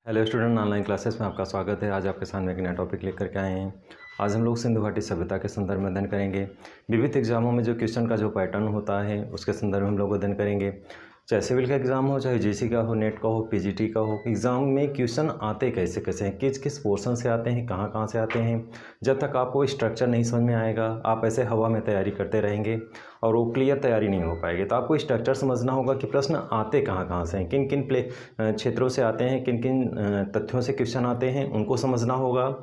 Hello student, online classes में आपका स्वागत है। आज आपके सामने एक नया टॉपिक लेकर के आए हैं। आज हम लोग सिंधु घाटी सभ्यता के संदर्भ में अध्ययन करेंगे। विविध एग्जामों में जो क्वेश्चन का जो पैटर्न होता है उसके संदर्भ में हम लोग अध्ययन करेंगे। चाहे सिविल का एग्ज़ाम हो, चाहे जीसी का हो, नेट का हो, पीजीटी का हो, एग्ज़ाम में क्वेश्चन आते कैसे कैसे हैं, किस किस पोर्शन से आते हैं, कहाँ कहाँ से आते हैं। जब तक आपको स्ट्रक्चर नहीं समझ में आएगा, आप ऐसे हवा में तैयारी करते रहेंगे और वो क्लियर तैयारी नहीं हो पाएगी। तो आपको स्ट्रक्चर समझना होगा कि प्रश्न आते कहाँ कहाँ से हैं, किन किन क्षेत्रों से आते हैं, किन किन तथ्यों से क्वेश्चन आते हैं, उनको समझना होगा।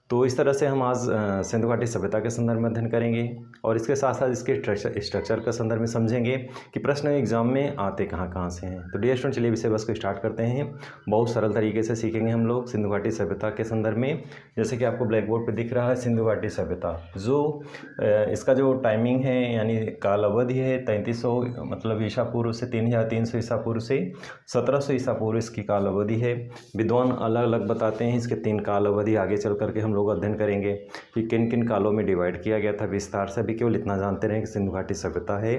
तो इस तरह से हम आज सिंधु घाटी सभ्यता के संदर्भ में अध्ययन करेंगे और इसके साथ साथ इसके स्ट्रक्चर का संदर्भ में समझेंगे कि प्रश्न एग्जाम में आते कहाँ कहाँ से हैं। तो डियर स्टूडेंट, चलिए विषय बस को स्टार्ट करते हैं। बहुत सरल तरीके से सीखेंगे हम लोग सिंधु घाटी सभ्यता के संदर्भ में। जैसे कि आपको ब्लैक बोर्ड पर दिख रहा है सिंधु घाटी सभ्यता, जो इसका जो टाइमिंग है यानी काल अवधि है 3300 मतलब ईसा पूर्व से 3300 ईसा पूर्व से 1700 ईसा पूर्व इसकी काल अवधि है। विद्वान अलग अलग बताते हैं इसके 3 काल अवधि। आगे चल करके हम लोग अध्ययन करेंगे कि किन किन कालों में डिवाइड किया गया था विस्तार से। अभी केवल इतना जानते रहें कि सिंधु घाटी सभ्यता है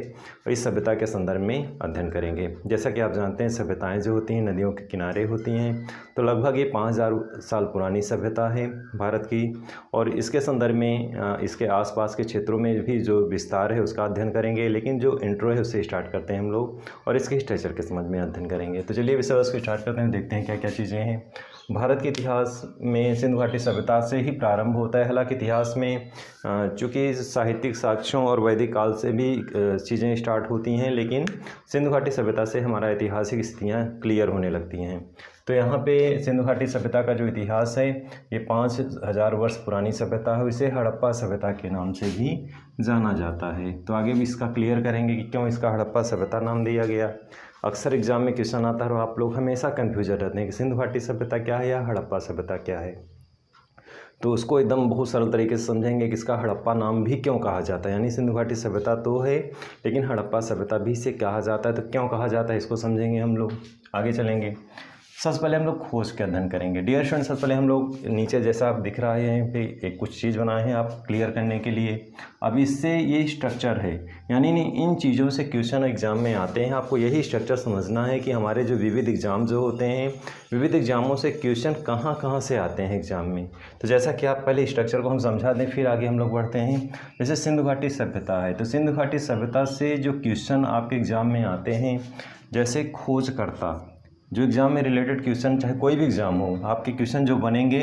और इस सभ्यता के संदर्भ में अध्ययन करेंगे। जैसा कि आप जानते हैं सभ्यताएं जो होती हैं नदियों के किनारे होती हैं, तो लगभग ये 5000 साल पुरानी सभ्यता है भारत की। और इसके संदर्भ में इसके आसपास के क्षेत्रों में भी जो विस्तार है उसका अध्ययन करेंगे। लेकिन जो इंट्रो है उससे स्टार्ट करते हैं हम लोग और इसके स्ट्रक्चर के समझ में अध्ययन करेंगे। तो चलिए विषय वस्तु स्टार्ट करते हैं, देखते हैं क्या क्या चीज़ें हैं। भारत के इतिहास में सिंधु घाटी सभ्यता से ही प्रारंभ होता है। हालांकि इतिहास में चूँकि साहित्यिक साक्ष्यों और वैदिक काल से भी चीज़ें स्टार्ट होती हैं, लेकिन सिंधु घाटी सभ्यता से हमारा ऐतिहासिक स्थितियाँ क्लियर होने लगती हैं। तो यहाँ पे सिंधु घाटी सभ्यता का जो इतिहास है ये 5000 वर्ष पुरानी सभ्यता है। इसे हड़प्पा सभ्यता के नाम से भी जाना जाता है। तो आगे भी इसका क्लियर करेंगे कि क्यों इसका हड़प्पा सभ्यता नाम दिया गया। अक्सर एग्जाम में क्वेश्चन आता है और आप लोग हमेशा कन्फ्यूजन रहते हैं कि सिंधु घाटी सभ्यता क्या है या हड़प्पा सभ्यता क्या है। तो उसको एकदम बहुत सरल तरीके से समझेंगे कि इसका हड़प्पा नाम भी क्यों कहा जाता है। यानी सिंधु घाटी सभ्यता तो है लेकिन हड़प्पा सभ्यता भी से कहा जाता है, तो क्यों कहा जाता है इसको समझेंगे हम लोग। आगे चलेंगे। सबसे पहले हम लोग खोज के अध्ययन करेंगे। डियर स्टूडेंट, सबसे पहले हम लोग नीचे जैसा आप दिख रहा है यहाँ पे एक कुछ चीज़ बनाए हैं आप क्लियर करने के लिए। अब इससे ये स्ट्रक्चर है, यानी इन चीज़ों से क्वेश्चन एग्जाम में आते हैं। आपको यही स्ट्रक्चर समझना है कि हमारे जो विविध एग्जाम जो होते हैं, विविध एग्जामों से क्वेश्चन कहाँ कहाँ से आते हैं एग्जाम में। तो जैसा कि आप पहले स्ट्रक्चर को हम समझा दें, फिर आगे हम लोग बढ़ते हैं। जैसे सिंधु घाटी सभ्यता है, तो सिंधु घाटी सभ्यता से जो क्वेश्चन आपके एग्जाम में आते हैं, जैसे खोजकर्ता, जो एग्ज़ाम में रिलेटेड क्वेश्चन, चाहे कोई भी एग्ज़ाम हो, आपके क्वेश्चन जो बनेंगे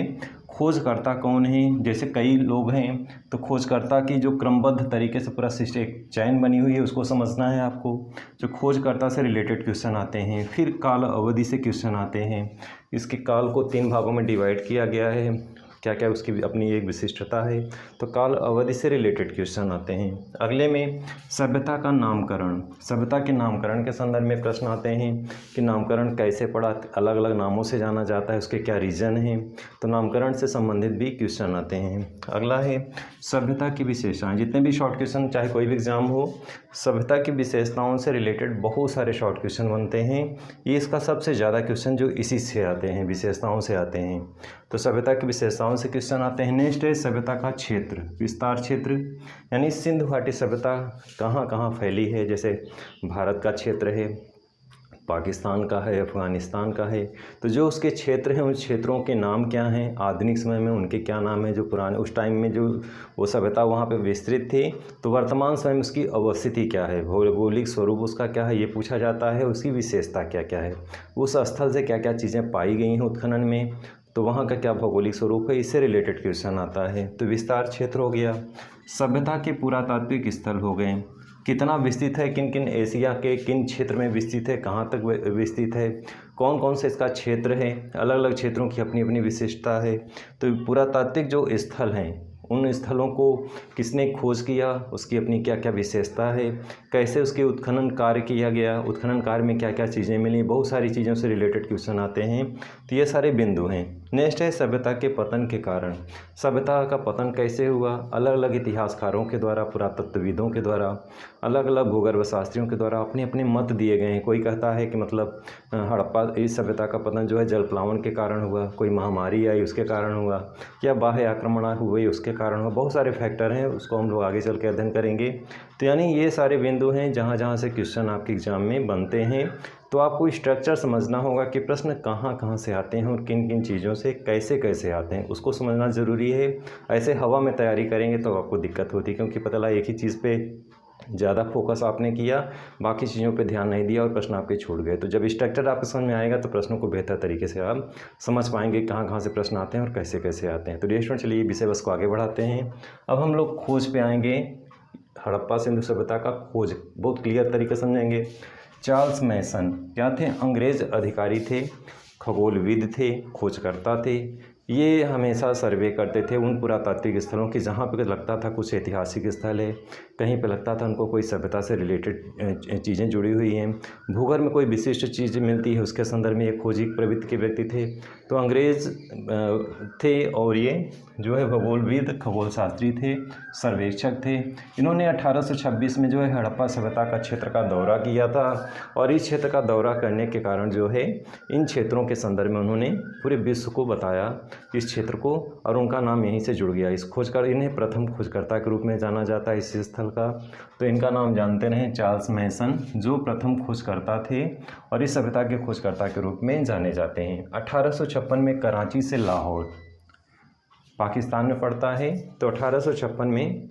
खोजकर्ता कौन है। जैसे कई लोग हैं तो खोजकर्ता की जो क्रमबद्ध तरीके से पूरा सिस्टम एक चैन बनी हुई है उसको समझना है आपको। जो खोजकर्ता से रिलेटेड क्वेश्चन आते हैं, फिर काल अवधि से क्वेश्चन आते हैं। इसके काल को 3 भागों में डिवाइड किया गया है, क्या क्या उसकी अपनी एक विशिष्टता है। तो काल अवधि से रिलेटेड क्वेश्चन आते हैं। अगले में सभ्यता का नामकरण, सभ्यता के नामकरण के संदर्भ में प्रश्न आते हैं कि नामकरण कैसे पड़ा, अलग अलग नामों से जाना जाता है, उसके क्या रीज़न हैं। तो नामकरण से संबंधित भी क्वेश्चन आते हैं। अगला है सभ्यता की विशेषताएं। जितने भी शॉर्ट क्वेश्चन चाहे कोई भी एग्जाम हो, सभ्यता की विशेषताओं से रिलेटेड बहुत सारे शॉर्ट क्वेश्चन बनते हैं। ये इसका सबसे ज़्यादा क्वेश्चन जो इसी से आते हैं, विशेषताओं से आते हैं। तो सभ्यता की विशेषताओं से क्वेश्चन आते हैं। नेक्स्ट है सभ्यता का क्षेत्र, विस्तार क्षेत्र, यानी सिंधु घाटी सभ्यता कहाँ कहाँ फैली है। जैसे भारत का क्षेत्र है, पाकिस्तान का है, अफ़गानिस्तान का है। तो जो उसके क्षेत्र हैं उन क्षेत्रों के नाम क्या हैं, आधुनिक समय में उनके क्या नाम हैं। जो पुराने उस टाइम में जो वो सभ्यता वहाँ पे विस्तृत थी, तो वर्तमान समय में उसकी अवस्थिति क्या है, भौगोलिक स्वरूप उसका क्या है, ये पूछा जाता है। उसकी विशेषता क्या क्या है, उस स्थल से क्या क्या चीज़ें पाई गई हैं उत्खनन में, तो वहाँ का क्या भौगोलिक स्वरूप है, इससे रिलेटेड क्वेश्चन आता है। तो विस्तार क्षेत्र हो गया। सभ्यता के पुरातात्विक स्थल हो गए, कितना विस्तृत है, किन किन एशिया के किन क्षेत्र में विस्तृत है, कहाँ तक विस्तृत है, कौन कौन से इसका क्षेत्र है। अलग अलग क्षेत्रों की अपनी अपनी विशेषता है। तो पुरातात्विक जो स्थल हैं उन स्थलों को किसने खोज किया, उसकी अपनी क्या क्या विशेषता है, कैसे उसके उत्खनन कार्य किया गया, उत्खनन कार्य में क्या क्या चीज़ें मिली, बहुत सारी चीज़ों से रिलेटेड क्वेश्चन आते हैं। तो ये सारे बिंदु हैं। नेक्स्ट है सभ्यता के पतन के कारण, सभ्यता का पतन कैसे हुआ। अलग अलग इतिहासकारों के द्वारा, पुरातत्वविदों के द्वारा, अलग अलग भूगर्भ शास्त्रियों के द्वारा अपने अपने मत दिए गए हैं। कोई कहता है कि मतलब हड़प्पा इस सभ्यता का पतन जो है जलप्लावन के कारण हुआ, कोई महामारी आई उसके कारण हुआ, या बाह्य आक्रमण हुए उसके कारण हुआ। बहुत सारे फैक्टर हैं, उसको हम लोग आगे चल के अध्ययन करेंगे। तो यानी ये सारे बिंदु हैं जहाँ जहाँ से क्वेश्चन आपके एग्जाम में बनते हैं। तो आपको स्ट्रक्चर समझना होगा कि प्रश्न कहाँ कहाँ से आते हैं और किन किन चीज़ों से कैसे कैसे आते हैं, उसको समझना ज़रूरी है। ऐसे हवा में तैयारी करेंगे तो आपको दिक्कत होती है, क्योंकि पता लगा एक ही चीज़ पे ज़्यादा फोकस आपने किया, बाकी चीज़ों पे ध्यान नहीं दिया और प्रश्न आपके छूट गए। तो जब स्ट्रक्चर आपके समझ में आएगा तो प्रश्नों को बेहतर तरीके से आप समझ पाएंगे कहाँ कहाँ से प्रश्न आते हैं और कैसे कैसे आते हैं। तो डियर स्टूडेंट, चलिए विषय वस्तु को आगे बढ़ाते हैं। अब हम लोग खोज पे आएंगे, हड़प्पा सिंधु सभ्यता का खोज बहुत क्लियर तरीके से समझेंगे। चार्ल्स मैसन क्या थे? अंग्रेज अधिकारी थे, खगोलविद थे, खोजकर्ता थे। ये हमेशा सर्वे करते थे उन पुरातात्विक स्थलों की जहाँ पे लगता था कुछ ऐतिहासिक स्थल है, कहीं पे लगता था उनको कोई सभ्यता से रिलेटेड चीज़ें जुड़ी हुई हैं, भूगोल में कोई विशिष्ट चीज़ मिलती है, उसके संदर्भ में ये खोजी प्रवृत्ति के व्यक्ति थे। तो अंग्रेज थे और ये जो है खगोलविद, खगोल शास्त्री थे, सर्वेक्षक थे। इन्होंने 1826 में जो है हड़प्पा सभ्यता का क्षेत्र का दौरा किया था और इस क्षेत्र का दौरा करने के कारण जो है इन क्षेत्रों के संदर्भ में उन्होंने पूरे विश्व को बताया इस क्षेत्र को, और उनका नाम यहीं से जुड़ गया। इस खोजकर इन्हें प्रथम खोजकर्ता के रूप में जाना जाता है इस स्थल का। तो इनका नाम जानते रहें, चार्ल्स मैसन, जो प्रथम खोजकर्ता थे और इस सभ्यता के खोजकर्ता के रूप में जाने जाते हैं। 1856 में कराची से लाहौर पाकिस्तान में पड़ता है। तो 1856 में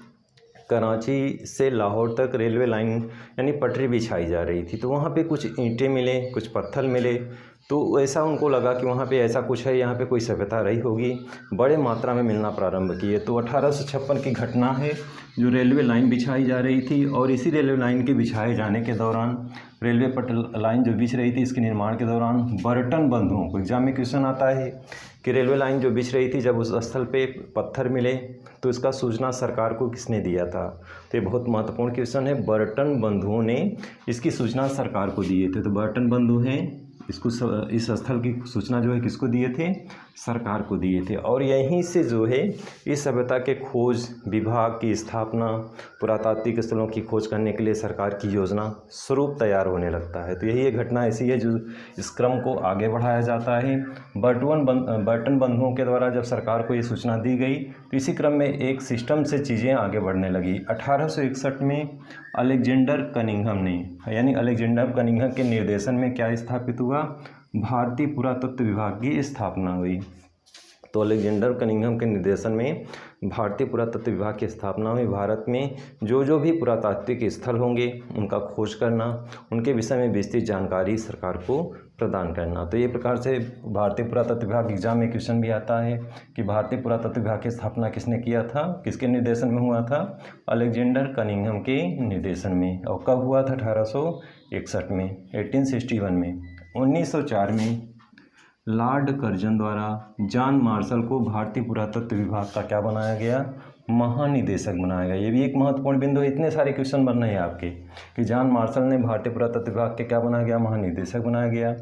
कराची से लाहौर तक रेलवे लाइन यानी पटरी बिछाई जा रही थी। तो वहाँ पे कुछ ईंटें मिले, कुछ पत्थर मिले, तो ऐसा उनको लगा कि वहाँ पे ऐसा कुछ है, यहाँ पे कोई सभ्यता रही होगी, बड़े मात्रा में मिलना प्रारंभ किए। तो 1856 की घटना है जो रेलवे लाइन बिछाई जा रही थी, और इसी रेलवे लाइन के बिछाए जाने के दौरान, रेलवे पटल लाइन जो बिछ रही थी इसके निर्माण के दौरान बर्टन बंधुओं को, एग्जाम में क्वेश्चन आता है कि रेलवे लाइन जो बिछ रही थी जब उस स्थल पे पत्थर मिले तो इसका सूचना सरकार को किसने दिया था? तो ये बहुत महत्वपूर्ण क्वेश्चन है। बर्टन बंधुओं ने इसकी सूचना सरकार को दिए थे। तो बर्टन बंधु हैं, इसको इस स्थल की सूचना जो है किसको दिए थे? सरकार को दिए थे। और यहीं से जो है इस सभ्यता के खोज विभाग की स्थापना, पुरातात्विक स्थलों की खोज करने के लिए सरकार की योजना स्वरूप तैयार होने लगता है। तो यही एक घटना ऐसी है जो इस क्रम को आगे बढ़ाया जाता है। बर्टन बंधुओं के द्वारा जब सरकार को ये सूचना दी गई तो इसी क्रम में एक सिस्टम से चीज़ें आगे बढ़ने लगी। 1861 में अलेक्जेंडर कनिंघम ने, यानी अलेक्जेंडर कनिंघम के निर्देशन में क्या स्थापित हुआ? भारतीय पुरातत्व विभाग की स्थापना हुई। तो अलेक्जेंडर कनिंघम के निर्देशन में भारतीय पुरातत्व विभाग की स्थापना हुई। भारत में जो भी पुरातात्विक स्थल होंगे उनका खोज करना, उनके विषय में विस्तृत जानकारी सरकार को प्रदान करना। तो ये प्रकार से भारतीय पुरातत्व विभाग एग्जाम में क्वेश्चन भी आता है कि भारतीय पुरातत्व विभाग की स्थापना किसने किया था, किसके निर्देशन में हुआ था? अलेक्जेंडर कनिंघम के निर्देशन में। और कब हुआ था? 1861 में, 1861 में। 1904 में लॉर्ड कर्जन द्वारा जॉन मार्शल को भारतीय पुरातत्व विभाग का क्या बनाया गया? महानिदेशक बनाया गया। ये भी एक महत्वपूर्ण बिंदु है। इतने सारे क्वेश्चन बन रहे हैं आपके कि जॉन मार्शल ने भारतीय पुरातत्व विभाग के क्या बनाया गया? महानिदेशक बनाया गया।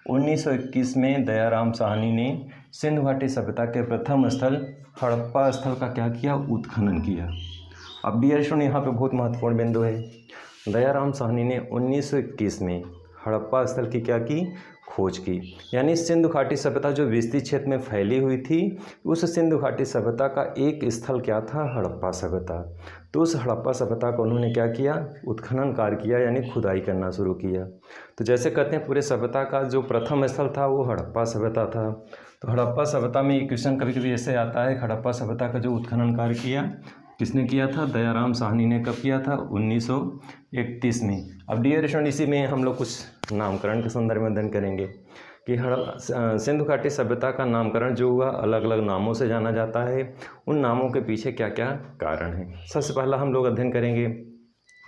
1921 में दयाराम साहनी ने सिंधु घाटी सभ्यता के प्रथम स्थल हड़प्पा स्थल का क्या किया? उत्खनन किया। अब डियर स्टूडेंट, यहाँ पे बहुत महत्वपूर्ण बिंदु है। दयाराम साहनी ने 1921 में हड़प्पा स्थल की क्या की? खोज की। यानी सिंधु घाटी सभ्यता जो विस्तृत क्षेत्र में फैली हुई थी, उस सिंधु घाटी सभ्यता का एक स्थल क्या था? हड़प्पा सभ्यता। तो उस हड़प्पा सभ्यता को उन्होंने क्या किया? उत्खनन कार्य किया, यानी खुदाई करना शुरू किया। तो जैसे कहते हैं पूरे सभ्यता का जो प्रथम स्थल था वो हड़प्पा सभ्यता था। तो हड़प्पा सभ्यता में ये क्वेश्चन कभी कभी ऐसे आता है, हड़प्पा सभ्यता का जो उत्खनन कार्य किया किसने किया था? दयाराम साहनी ने। कब किया था? 1931 में। अब डियर स्टूडेंट, इसी में हम लोग कुछ नामकरण के संदर्भ में अध्ययन करेंगे कि सिंधु घाटी सभ्यता का नामकरण जो हुआ अलग अलग नामों से जाना जाता है। उन नामों के पीछे क्या क्या कारण है? सबसे पहला हम लोग अध्ययन करेंगे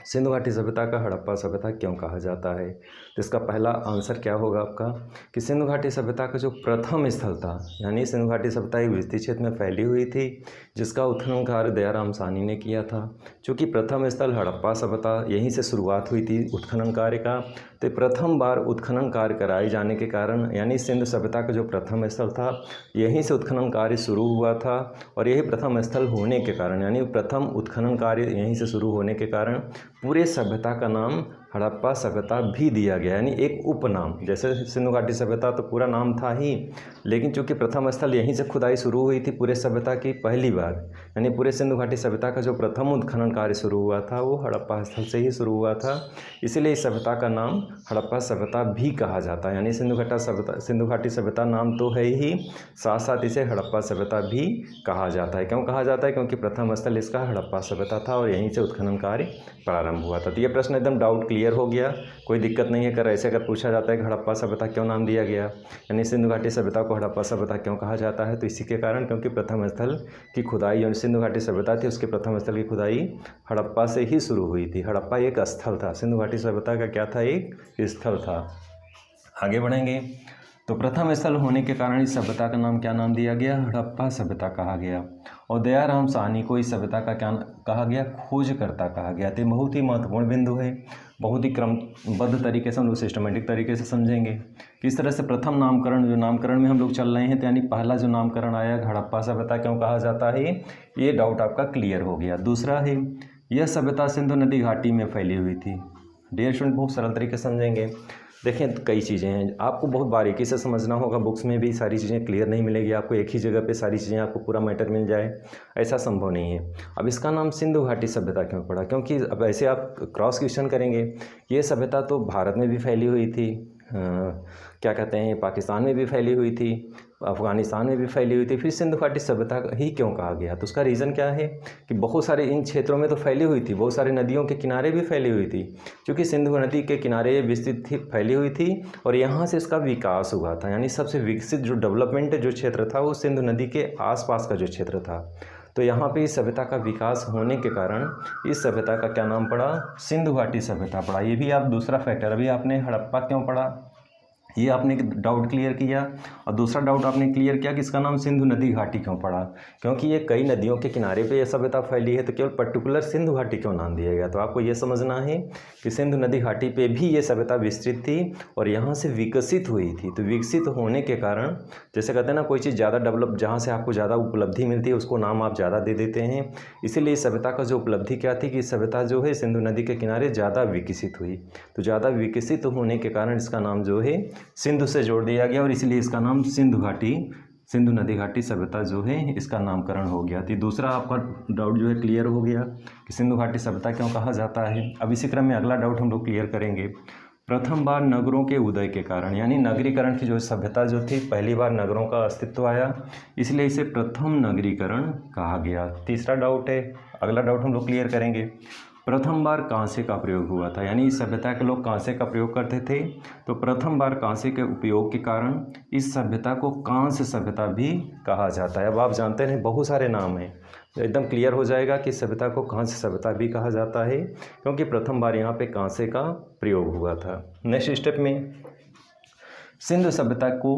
सिंधु घाटी सभ्यता का हड़प्पा सभ्यता क्यों कहा जाता है। तो इसका पहला आंसर क्या होगा आपका कि सिंधु घाटी सभ्यता का जो प्रथम स्थल था, यानी सिंधु घाटी सभ्यता एक विस्तृत क्षेत्र में फैली हुई थी जिसका उत्खनन कार्य दयाराम साहनी ने किया था। चूँकि प्रथम स्थल हड़प्पा सभ्यता यहीं से शुरुआत हुई थी उत्खनन कार्य का, तो प्रथम बार उत्खनन कार्य कराए जाने के कारण, यानी सिंधु सभ्यता का जो प्रथम स्थल था यहीं से उत्खनन कार्य शुरू हुआ था, और यही प्रथम स्थल होने के कारण, यानी प्रथम उत्खनन कार्य यहीं से शुरू होने के कारण पूरे सभ्यता का नाम हड़प्पा सभ्यता भी दिया गया, यानी एक उपनाम। जैसे सिंधु घाटी सभ्यता तो पूरा नाम था ही, लेकिन चूंकि प्रथम स्थल यहीं से खुदाई शुरू हुई थी पूरे सभ्यता की पहली बार, यानी पूरे सिंधु घाटी सभ्यता का जो प्रथम उत्खनन कार्य शुरू हुआ था वो हड़प्पा स्थल से ही शुरू हुआ था, इसीलिए इस सभ्यता का नाम हड़प्पा सभ्यता भी कहा जाता है। यानी सिंधु घाटी सभ्यता नाम तो है ही, साथ साथ इसे हड़प्पा सभ्यता भी कहा जाता है। क्यों कहा जाता है? क्योंकि प्रथम स्थल इसका हड़प्पा सभ्यता था और यहीं से उत्खनन कार्य प्रारंभ हुआ था। तो ये प्रश्न एकदम डाउट क्लियर हो गया, कोई दिक्कत नहीं है। ऐसे अगर पूछा जाता है कि हड़प्पा सभ्यता क्यों नाम दिया गया, यानी सिंधु घाटी सभ्यता को हड़प्पा सभ्यता क्यों कहा जाता है, तो इसी के कारण, क्योंकि प्रथम स्थल की खुदाई जो सिंधु घाटी सभ्यता थी उसके प्रथम स्थल की खुदाई हड़प्पा से ही शुरू हुई थी। हड़प्पा एक स्थल था, सिंधु घाटी सभ्यता का क्या था? एक स्थल था। आगे बढ़ेंगे तो प्रथम स्थल होने के कारण इस सभ्यता का नाम क्या नाम दिया गया? हड़प्पा सभ्यता कहा गया। और दयाराम साहनी को इस सभ्यता का क्या कहा गया? खोजकर्ता कहा गया। तो बहुत ही महत्वपूर्ण बिंदु है, बहुत ही क्रमबद्ध तरीके से हम लोग सिस्टमेटिक तरीके से समझेंगे किस तरह से प्रथम नामकरण, जो नामकरण में हम लोग चल रहे हैं, तो यानी पहला जो नामकरण आया हड़प्पा सभ्यता क्यों कहा जाता है, ये डाउट आपका क्लियर हो गया। दूसरा है यह सभ्यता सिंधु नदी घाटी में फैली हुई थी। डियर स्टूडेंट, बहुत सरल तरीके से समझेंगे। देखें कई चीज़ें हैं, आपको बहुत बारीकी से समझना होगा, बुक्स में भी सारी चीज़ें क्लियर नहीं मिलेगी आपको, एक ही जगह पे सारी चीज़ें आपको पूरा मैटर मिल जाए, ऐसा संभव नहीं है। अब इसका नाम सिंधु घाटी सभ्यता क्यों पड़ा? क्योंकि अब ऐसे आप क्रॉस क्वेश्चन करेंगे, ये सभ्यता तो भारत में भी फैली हुई थी, क्या कहते हैं, पाकिस्तान में भी फैली हुई थी, अफ़गानिस्तान में भी फैली हुई थी, फिर सिंधु घाटी सभ्यता ही क्यों कहा गया? तो उसका रीज़न क्या है कि बहुत सारे इन क्षेत्रों में तो फैली हुई थी, बहुत सारी नदियों के किनारे भी फैली हुई थी, क्योंकि सिंधु नदी के किनारे विस्तृत थी, फैली हुई थी और यहाँ से इसका विकास हुआ था। यानी सबसे विकसित जो डेवलपमेंट जो क्षेत्र था वो सिंधु नदी के आसपास का जो क्षेत्र था। तो यहाँ पे इस सभ्यता का विकास होने के कारण इस सभ्यता का क्या नाम पड़ा? सिंधु घाटी सभ्यता पड़ा। ये भी आप दूसरा फैक्टर, अभी आपने हड़प्पा क्यों पढ़ा ये आपने डाउट क्लियर किया, और दूसरा डाउट आपने क्लियर किया कि इसका नाम सिंधु नदी घाटी क्यों पड़ा, क्योंकि ये कई नदियों के किनारे पे ये सभ्यता फैली है, तो केवल पर्टिकुलर सिंधु घाटी क्यों नाम दिया गया? तो आपको ये समझना है कि सिंधु नदी घाटी पे भी ये सभ्यता विस्तृत थी और यहाँ से विकसित हुई थी। तो विकसित होने के कारण, जैसे कहते हैं ना, कोई चीज़ ज़्यादा डेवलप, जहाँ से आपको ज़्यादा उपलब्धि मिलती है उसको नाम आप ज़्यादा दे देते हैं। इसीलिए इस सभ्यता का जो उपलब्धि क्या थी कि इस सभ्यता जो है सिंधु नदी के किनारे ज़्यादा विकसित हुई। तो ज़्यादा विकसित होने के कारण इसका नाम जो है सिंधु से जोड़ दिया गया और इसलिए इसका नाम सिंधु नदी घाटी सभ्यता जो है इसका नामकरण हो गया। तो दूसरा आपका डाउट जो है क्लियर हो गया कि सिंधु घाटी सभ्यता क्यों कहा जाता है। अब इसी क्रम में अगला डाउट हम लोग क्लियर करेंगे। प्रथम बार नगरों के उदय के कारण, यानी नगरीकरण की जो सभ्यता जो थी, पहली बार नगरों का अस्तित्व आया, इसलिए इसे प्रथम नगरीकरण कहा गया। तीसरा डाउट है, अगला डाउट हम लोग क्लियर करेंगे। प्रथम बार कांसे का प्रयोग हुआ था, यानी इस सभ्यता के लोग कांसे का प्रयोग करते थे, तो प्रथम बार कांसे के उपयोग के कारण इस सभ्यता को कांस्य सभ्यता भी कहा जाता है। अब आप जानते हैं बहुत सारे नाम हैं, तो एकदम क्लियर हो जाएगा कि सभ्यता को कांस्य सभ्यता भी कहा जाता है, क्योंकि प्रथम बार यहाँ पे कांसे का प्रयोग हुआ था। नेक्स्ट स्टेप में सिंधु सभ्यता को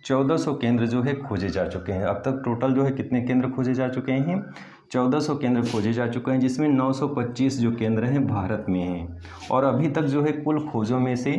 1400 केंद्र जो है खोजे जा चुके हैं। अब तक टोटल जो है कितने केंद्र खोजे जा चुके हैं? 1400 केंद्र खोजे जा चुके हैं, जिसमें 925 जो केंद्र हैं भारत में हैं। और अभी तक जो है कुल खोजों में से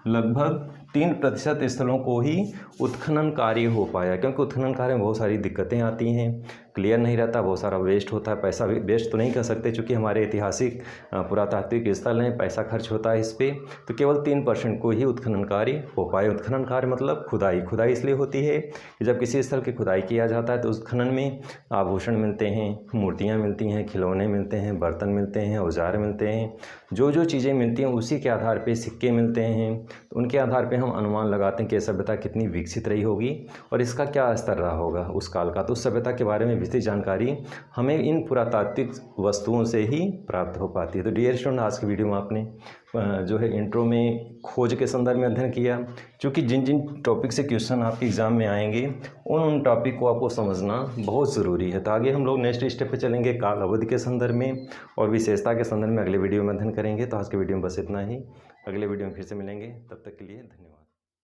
लगभग 3% स्थलों को ही उत्खनन कार्य हो पाया, क्योंकि उत्खनन कार्य में बहुत सारी दिक्कतें आती हैं, क्लियर नहीं रहता, बहुत सारा वेस्ट होता है। पैसा भी वेस्ट तो नहीं कर सकते, चूँकि हमारे ऐतिहासिक पुरातात्विक स्थल हैं, पैसा खर्च होता है इस पर, तो केवल 3% को ही उत्खनन कार्य हो पाए। उत्खनन कार्य मतलब खुदाई इसलिए होती है कि जब किसी स्थल की खुदाई किया जाता है तो उस खनन में आभूषण मिलते हैं, मूर्तियाँ मिलती हैं, खिलौने मिलते हैं, बर्तन मिलते हैं, औजार मिलते हैं, जो चीज़ें मिलती हैं उसी के आधार पर सिक्के मिलते हैं। तो उनके आधार पर हम अनुमान लगाते हैं कि सभ्यता कितनी विकसित रही होगी और इसका क्या स्तर रहा होगा उस काल का। तो उस सभ्यता के बारे में विस्तृत जानकारी हमें इन पुरातात्विक वस्तुओं से ही प्राप्त हो पाती है। तो डियर स्टूडेंट, आज की वीडियो में आपने जो है इंट्रो में खोज के संदर्भ में अध्ययन किया, क्योंकि जिन जिन टॉपिक से क्वेश्चन आपके एग्जाम में आएंगे उन टॉपिक को आपको समझना बहुत ज़रूरी है। तो आगे हम लोग नेक्स्ट स्टेप पे चलेंगे, काल अवधि के संदर्भ में और विशेषता के संदर्भ में अगले वीडियो में अध्ययन करेंगे। तो आज के वीडियो में बस इतना ही, अगले वीडियो में फिर से मिलेंगे, तब तक के लिए धन्यवाद।